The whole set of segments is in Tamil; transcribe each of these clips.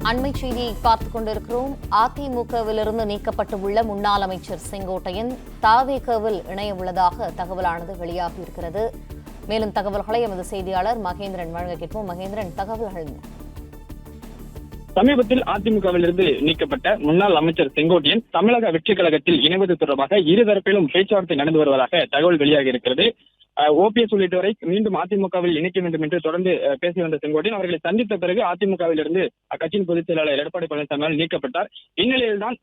அண்மை செய்தியை பார்த்துக் கொண்டிருக்கிறோம். அதிமுகவிலிருந்து நீக்கப்பட்டுள்ள முன்னாள் அமைச்சர் செங்கோட்டையன் தவேகவில் இணைய உள்ளதாக தகவலானது வெளியாகியிருக்கிறது. மேலும் தகவல்களை எமது செய்தியாளர் மகேந்திரன் வழங்க கேட்போம். மகேந்திரன், தகவல்கள் என்ன? சமீபத்தில் அதிமுகவிலிருந்து நீக்கப்பட்ட முன்னாள் அமைச்சர் செங்கோட்டையன் தமிழக வெற்றி கழகத்தில் இணைவது தொடர்பாக இருதரப்பிலும் பேச்சுவார்த்தை நடந்து வருவதாக தகவல் வெளியாகி இருக்கிறது. ஓபிஎஸ் உள்ளிட்டவரை மீண்டும் அதிமுகவில் இணைக்க வேண்டும் என்று தொடர்ந்து பேசி வந்த செங்கோட்டையன் அவர்களை சந்தித்த பிறகு அதிமுகவில் இருந்து அக்கட்சியின் பொதுச் செயலாளர் எடப்பாடி பழனிசாமியால் நீக்கப்பட்டார். இந்நிலையில்தான்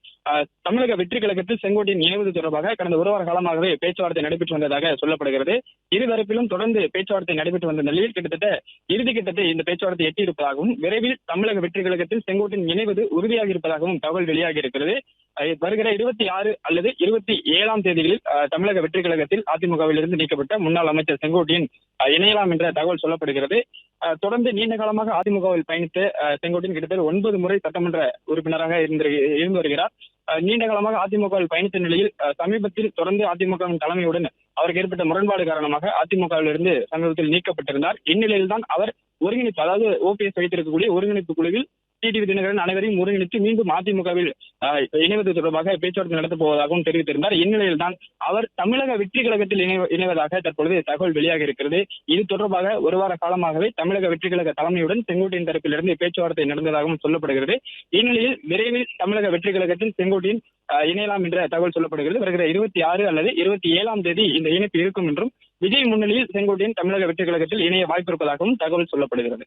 தமிழக வெற்றி கழகத்தில் செங்கோட்டையன் இணைவது தொடர்பாக கடந்த ஒரு வார காலமாகவே பேச்சுவார்த்தை நடைபெற்று வந்ததாக சொல்லப்படுகிறது. இருதரப்பிலும் தொடர்ந்து பேச்சுவார்த்தை நடைபெற்று வந்த நிலையில் கிட்டத்தட்ட இறுதிக்கட்டத்தை இந்த பேச்சுவார்த்தை எட்டியிருப்பதாகவும் விரைவில் தமிழக வெற்றி கழகத்தில் செங்கோட்டையன் இணைவது உறுதியாக இருப்பதாகவும் தகவல் வெளியாகி இருக்கிறது. வருகிற 26 அல்லது 27ஆம் தேதிகளில் தமிழக வெற்றி கழகத்தில் அதிமுகவில் இருந்து நீக்கப்பட்ட முன்னாள் அமைச்சர் செங்கோட்டையன் இணையலாம் என்ற தகவல் சொல்லப்படுகிறது. தொடர்ந்து நீண்ட காலமாக அதிமுகவில் பயணித்த செங்கோட்டையன் கிட்டத்தட்ட 9 முறை சட்டமன்ற உறுப்பினராக இருந்து வருகிறார். நீண்ட காலமாக அதிமுகவில் பயணித்த நிலையில் சமீபத்தில் தொடர்ந்து அதிமுகவின் தலைமையுடன் அவருக்கு ஏற்பட்ட முரண்பாடு காரணமாக அதிமுகவில் இருந்து சமீபத்தில் நீக்கப்பட்டிருந்தார். இந்நிலையில்தான் அவர் ஒருங்கிணைப்பு, அதாவது ஓபிஎஸ் வைத்திருக்கக்கூடிய ஒருங்கிணைப்பு குழுவில் டிடிவி தினகரன் அனைவரையும் ஒருங்கிணைத்து மீண்டும் அதிமுகவில் இணைவது தொடர்பாக பேச்சுவார்த்தை நடத்தப் போவதாகவும் தெரிவித்திருந்தார். இந்நிலையில் தான் அவர் தமிழக வெற்றி கழகத்தில் இணைவதாக தற்பொழுது தகவல் வெளியாக இருக்கிறது. இது தொடர்பாக ஒரு வார காலமாகவே தமிழக வெற்றி கழக தலைமையுடன் செங்கோட்டையன் தரப்பிலிருந்து பேச்சுவார்த்தை நடந்ததாகவும் சொல்லப்படுகிறது. இந்நிலையில் விரைவில் தமிழக வெற்றி கழகத்தில் செங்கோட்டையன் இணையலாம் என்ற தகவல் சொல்லப்படுகிறது. வருகிற 26 அல்லது 27ஆம் தேதி இந்த இணைப்பு இருக்கும் என்றும் விஜய் முன்னிலையில் செங்கோட்டையன் தமிழக வெற்றி கழகத்தில் இணைய வாய்ப்பு இருப்பதாகவும் தகவல் சொல்லப்படுகிறது.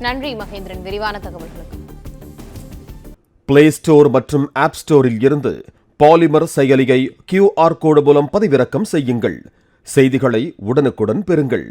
நன்றி மகேந்திரன், விரிவான தகவல்களுக்கு. பிளே ஸ்டோர் மற்றும் ஆப் ஸ்டோரில் இருந்து பாலிமர் செயலியை QR கோடு மூலம் பதிவிறக்கம் செய்யுங்கள். செய்திகளை உடனுக்குடன் பெறுங்கள்.